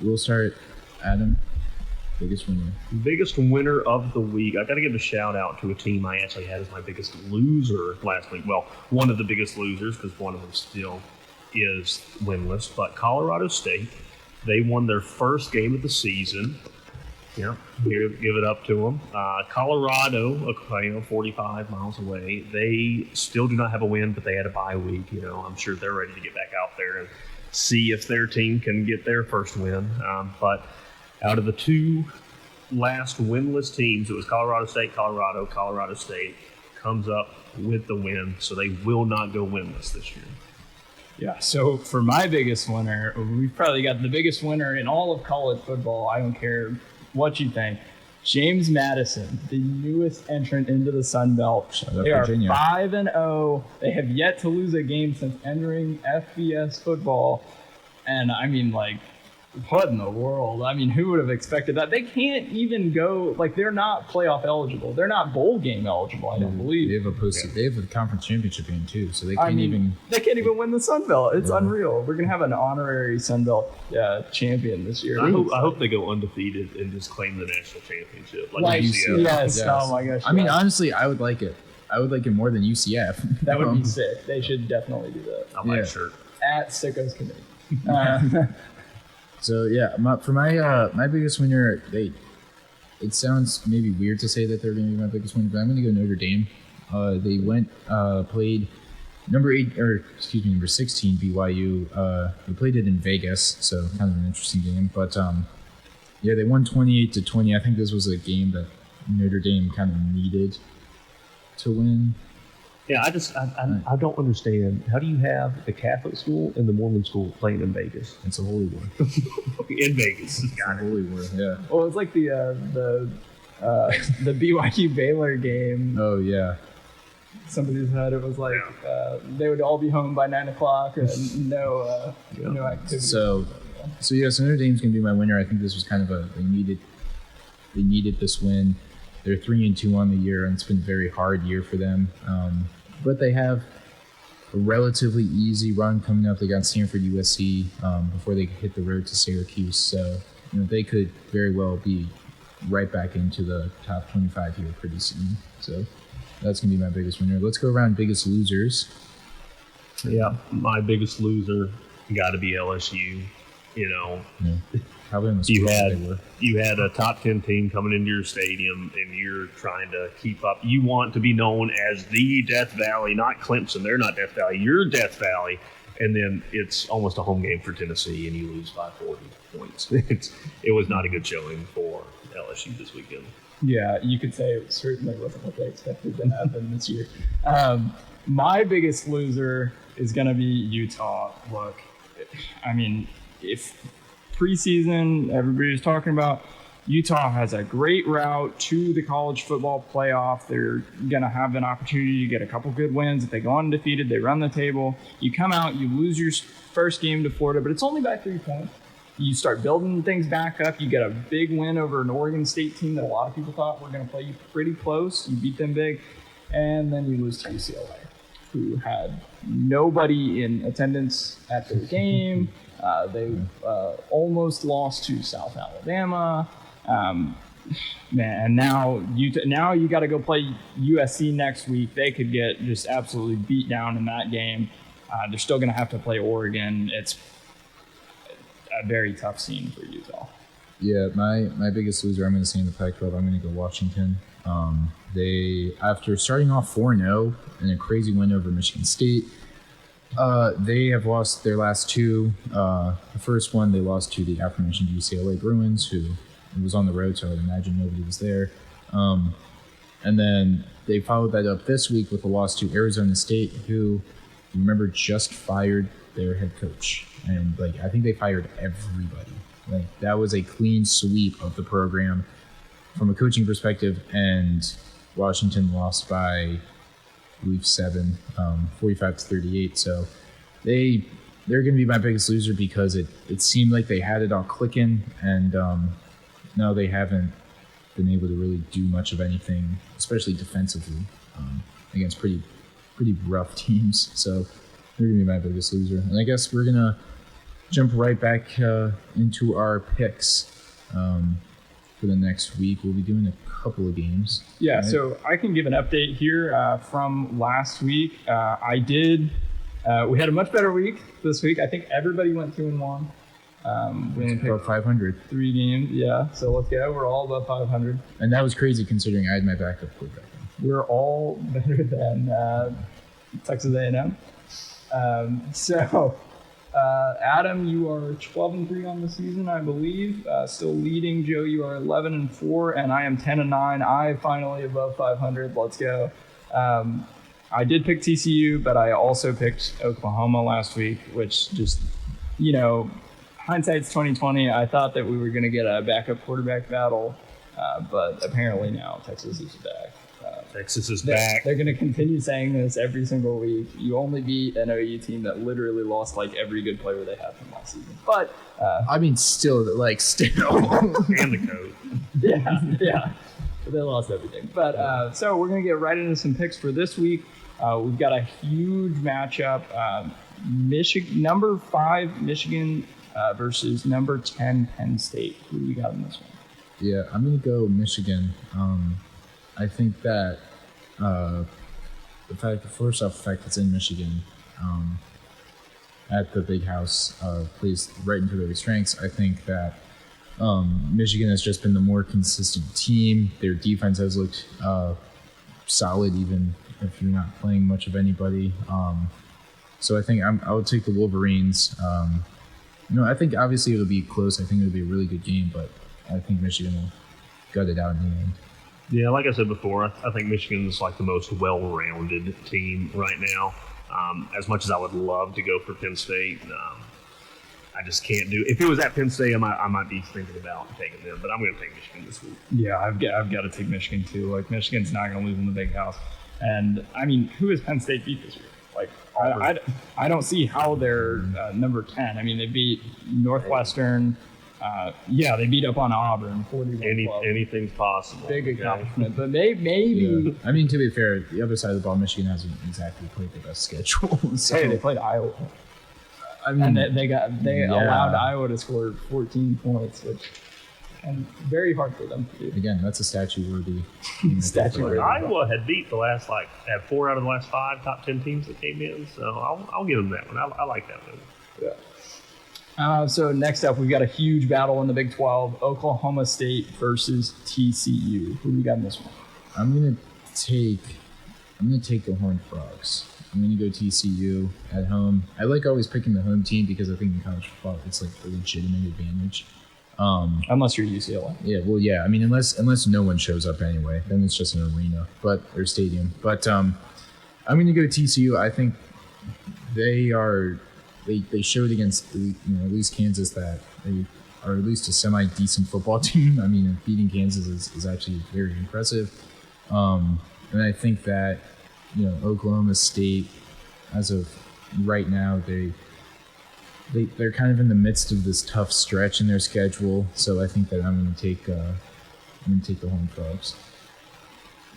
We'll start, Adam. Biggest winner. Biggest winner of the week. I got to give a shout out to a team I actually had as my biggest loser last week. Well, one of the biggest losers, because one of them still is winless. But Colorado State, they won their first game of the season. Yeah, here, give it up to them. Colorado, 45 miles away. They still do not have a win, but they had a bye week. I'm sure they're ready to get back out there and see if their team can get their first win. But out of the two last winless teams, it was Colorado State, Colorado State comes up with the win, so they will not go winless this year. Yeah, so for my biggest winner, we've probably got the biggest winner in all of college football. I don't care what you think. James Madison, the newest entrant into the Sun Belt. They are 5-0. They have yet to lose a game since entering FBS football. And I mean, what in the world? I mean, who would have expected that? They can't even go, they're not playoff eligible. They're not bowl game eligible, I don't believe. They have a conference championship game too, so they can't even win the Sun Belt. It's unreal. We're going to have an honorary Sun Belt champion this year. I hope they go undefeated and just claim the national championship. Like UCF. Yes. Oh my gosh. I mean, honestly, I would like it. I would like it more than UCF. That would be sick. They should definitely do that. I like shirt. At Sickos Committee. So for my biggest winner, it sounds maybe weird to say that they're going to be my biggest winner, but I'm going to go Notre Dame. They played number 16 BYU. They played it in Vegas, so kind of an interesting game. But they won 28-20. I think this was a game that Notre Dame kind of needed to win. Yeah, I don't understand. How do you have the Catholic school and the Mormon school playing in Vegas? It's a holy war. In Vegas. It's a holy war, yeah. Well, it's like the BYU Baylor game. Oh, yeah. Somebody said it was they would all be home by 9 o'clock and no activity. So Notre Dame's going to be my winner. I think this was kind of they needed this win. They're 3-2 on the year, and it's been a very hard year for them. But they have relatively easy run coming up. They got Stanford, USC before they hit the road to Syracuse. So they could very well be right back into the top 25 here pretty soon. So that's going to be my biggest winner. Let's go around biggest losers. Yeah, my biggest loser got to be LSU. Probably on the you had a top 10 team coming into your stadium, and you're trying to keep up. You want to be known as the Death Valley, not Clemson. They're not Death Valley. You're Death Valley. And then it's almost a home game for Tennessee, and you lose by 40 points. It was not a good showing for LSU this weekend. Yeah, you could say it certainly wasn't what they expected to happen this year. My biggest loser is going to be Utah. Look, I mean, if preseason everybody was talking about, Utah has a great route to the college football playoff. They're going to have an opportunity to get a couple good wins. If they go undefeated, they run the table. You come out, you lose your first game to Florida, but it's only by 3 points. You start building things back up. You get a big win over an Oregon State team that a lot of people thought were going to play you pretty close. You beat them big. And then you lose to UCLA, who had nobody in attendance at their game. They almost lost to South Alabama. And now you got to go play USC next week. They could get just absolutely beat down in that game. They're still going to have to play Oregon. It's a very tough scene for Utah. Yeah, my biggest loser, I'm going to say in the Pac-12, I'm going to go Washington. They, after starting off 4-0 in a crazy win over Michigan State, they have lost their last two. The first one, they lost to the aforementioned UCLA Bruins, who was on the road, so I would imagine nobody was there. And then they followed that up this week with a loss to Arizona State, who, remember, just fired their head coach. And, I think they fired everybody. That was a clean sweep of the program from a coaching perspective, and Washington lost by, I believe, 7, 45-38. So they're going to be my biggest loser because it seemed like they had it all clicking, and no, they haven't been able to really do much of anything, especially defensively, against pretty rough teams. So they're going to be my biggest loser. And I guess we're going to jump right back into our picks for the next week. We'll be doing a couple of games. Yeah, right? So I can give an update here from last week. We had a much better week this week. I think everybody went 2-1. We only picked about 500. 3 games. Yeah, so let's go. We're all above 500. And that was crazy considering I had my backup quarterback. We're all better than Texas A&M. Adam, you are 12-3 on the season, I believe. Still leading. Joe, you are 11-4, and I am 10-9. I finally above 500. Let's go. I did pick TCU, but I also picked Oklahoma last week, which just, hindsight's 2020. I thought that we were going to get a backup quarterback battle, but apparently now Texas is back. Texas is back. They're going to continue saying this every single week. You only beat an OU team that literally lost every good player they had from last season. But still. And the coach. Yeah. They lost everything. But so we're going to get right into some picks for this week. We've got a huge matchup. Number 5 Michigan versus number 10 Penn State. Who do we got in this one? Yeah, I'm going to go Michigan. I think that the fact it's in Michigan at the Big House plays right into their strengths. I think that Michigan has just been the more consistent team. Their defense has looked solid, even if you're not playing much of anybody. So I think I would take the Wolverines. I think obviously it'll be close. I think it'll be a really good game, but I think Michigan will gut it out in the end. Yeah, like I said before, I think Michigan's the most well-rounded team right now. As much as I would love to go for Penn State, I just can't do. If it was at Penn State, I might be thinking about taking them, but I'm going to take Michigan this week. Yeah, I've got to take Michigan too. Michigan's not going to lose in the Big House, and I mean, who has Penn State beat this year? I don't see how they're number 10. I mean, they beat Northwestern, Yeah, they beat up on Auburn 41-12. Anything's possible. Big accomplishment, but maybe. I mean, to be fair, the other side of the ball, Michigan hasn't exactly played the best schedule. So, Hey, they played Iowa. I mean, And they allowed Iowa to score 14 points, and very hard for them to do. again, that's a statue-worthy. Statue-worthy. Iowa had beat had 4 out of the last 5 top 10 teams that came in, so I'll give them that one. I like that one. Yeah. So next up, we've got a huge battle in the Big 12: Oklahoma State versus TCU. Who do we got in this one? I'm gonna take the Horned Frogs. I'm gonna go TCU at home. I like always picking the home team because I think in college football it's like a legitimate advantage. Unless you're UCLA. Yeah, well, yeah. I mean, unless no one shows up anyway, then it's just an arena, or stadium. But I'm going to go TCU. I think they showed against at least Kansas that they are at least a semi decent football team. I mean, beating Kansas is actually very impressive. And I think that Oklahoma State, as of right now, they're kind of in the midst of this tough stretch in their schedule, so I think that I'm going to take the Horned Frogs.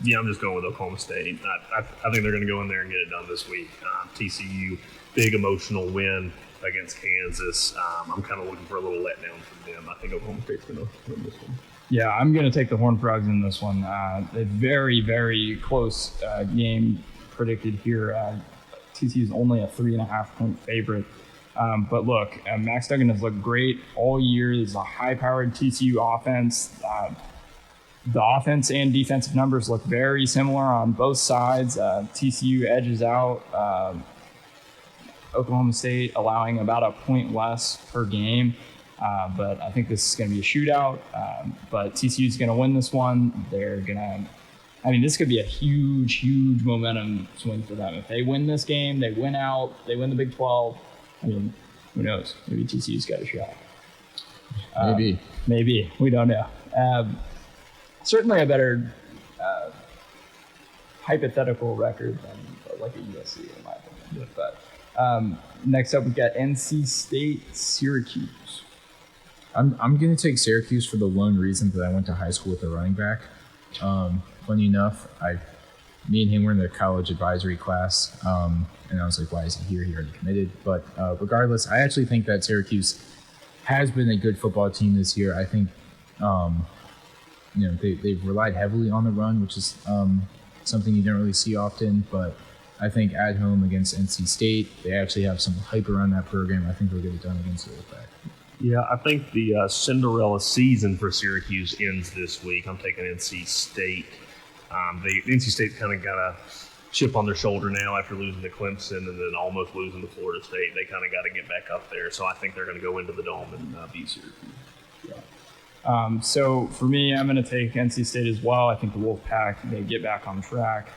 Yeah, I'm just going with Oklahoma State. I think they're going to go in there and get it done this week. TCU, big emotional win against Kansas. I'm kind of looking for a little letdown from them. I think Oklahoma State's going to win this one. Yeah, I'm going to take the Horned Frogs in this one. A very, very close game predicted here. TCU is only a 3.5-point favorite. But look, Max Duggan has looked great all year. There's a high-powered TCU offense. The offense and defensive numbers look very similar on both sides. TCU edges out Oklahoma State, allowing about a point less per game. But I think this is going to be a shootout. But TCU is going to win this one. This could be a huge, huge momentum swing for them. If they win this game, they win out. They win the Big 12. I mean, who knows? Maybe TCU's got a shot. Maybe. We don't know. Certainly a better hypothetical record than like a USC, in my opinion. But next up, we've got NC State, Syracuse. I'm going to take Syracuse for the one reason that I went to high school with a running back. Funny enough, me and him were in the college advisory class, and I was like, why is he here? He already committed. But regardless, I actually think that Syracuse has been a good football team this year. I think they've relied heavily on the run, which is something you don't really see often. But I think at home against NC State, they actually have some hype around that program. I think they'll get it done against the Wolfpack. Yeah, I think the Cinderella season for Syracuse ends this week. I'm taking NC State. NC State's kind of got a chip on their shoulder now after losing to Clemson and then almost losing to Florida State. They kind of got to get back up there. So I think they're going to go into the Dome and beat Syracuse. Yeah. So for me, I'm going to take NC State as well. I think the Wolfpack, they get back on track.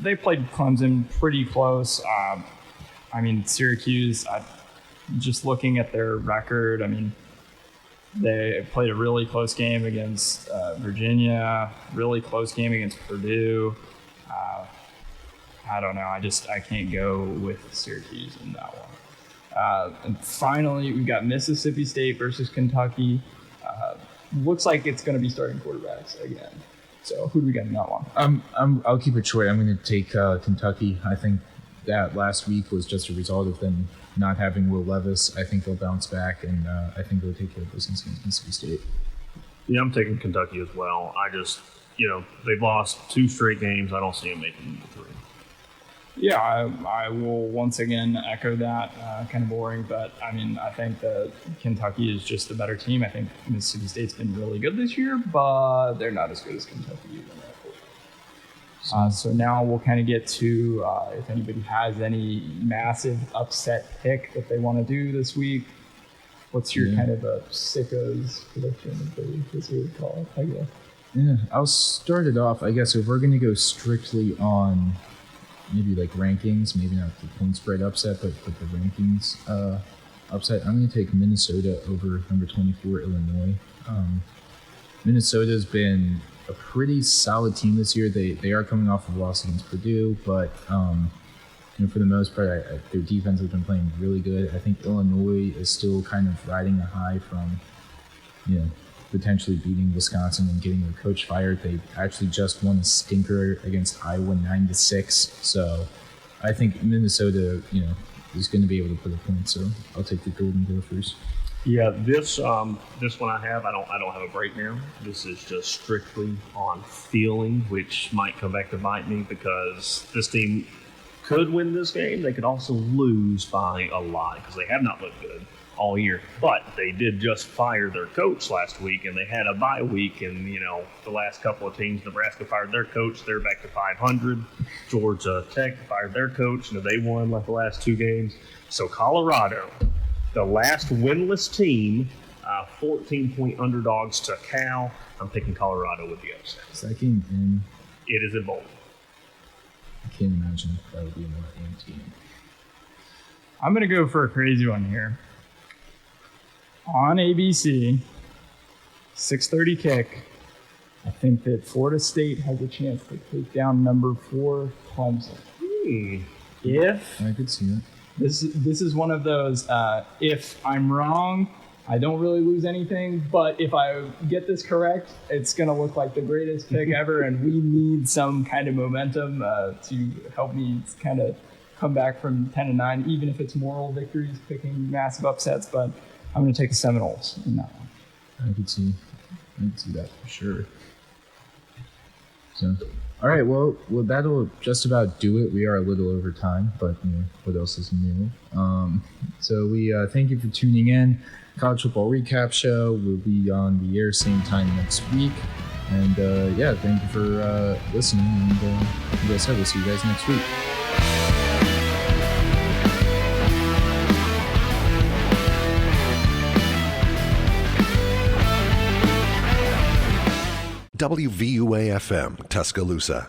They played Clemson pretty close. Syracuse, just looking at their record, they played a really close game against Virginia, really close game against Purdue. I don't know. I can't go with Syracuse in that one. And finally, we've got Mississippi State versus Kentucky. Looks like it's going to be starting quarterbacks again. So who do we got in that one? I'll keep it short. I'm going to take Kentucky. I think that last week was just a result of them not having Will Levis. I think they'll bounce back, and I think they'll take care of business against Mississippi State. Yeah, I'm taking Kentucky as well. They've lost 2 straight games. I don't see them making the 3. Yeah, I will once again echo that. Kind of boring, but I think that Kentucky is just the better team. I think Mississippi State's been really good this year, but they're not as good as Kentucky. So now we'll kind of get to if anybody has any massive upset pick that they want to do this week. What's your kind of a sicko's prediction of the week, as we would call it, I guess? Yeah, I'll start it off. I guess if we're going to go strictly on maybe like rankings, maybe not the point spread upset, but the rankings upset, I'm going to take Minnesota over number 24, Illinois. Minnesota's been a pretty solid team this year. They are coming off of a loss against Purdue, but for the most part, their defense has been playing really good. I think Illinois is still kind of riding a high from, potentially beating Wisconsin and getting their coach fired. They actually just won a stinker against Iowa 9-6. So I think Minnesota, is going to be able to put a point. So I'll take the Golden Gophers. Yeah, this one I have. I don't have a breakdown. This is just strictly on feeling, which might come back to bite me because this team could win this game. They could also lose by a lot because they have not looked good all year. But they did just fire their coach last week, and they had a bye week. And the last couple of teams, Nebraska fired their coach. They're back to 500. Georgia Tech fired their coach. They won like the last 2 games. So Colorado, the last winless team, 14-point underdogs to Cal. I'm picking Colorado with the upset. Is that game in? It is in Boulder. I can't imagine that would be another game team. I'm going to go for a crazy one here. On ABC, 6:30 kick, I think that Florida State has a chance to take down number 4 Clemson. If I could see it. This is one of those, if I'm wrong, I don't really lose anything, but if I get this correct, it's going to look like the greatest pick ever, and we need some kind of momentum to help me kind of come back from 10-9, even if it's moral victories, picking massive upsets, but I'm going to take the Seminoles in that one. I could see that for sure. So, all right, well, that'll just about do it. We are a little over time, but what else is new? So we thank you for tuning in. College Football Recap Show will be on the air same time next week. And thank you for listening. And like I said, we'll see you guys next week. WVUA FM, Tuscaloosa.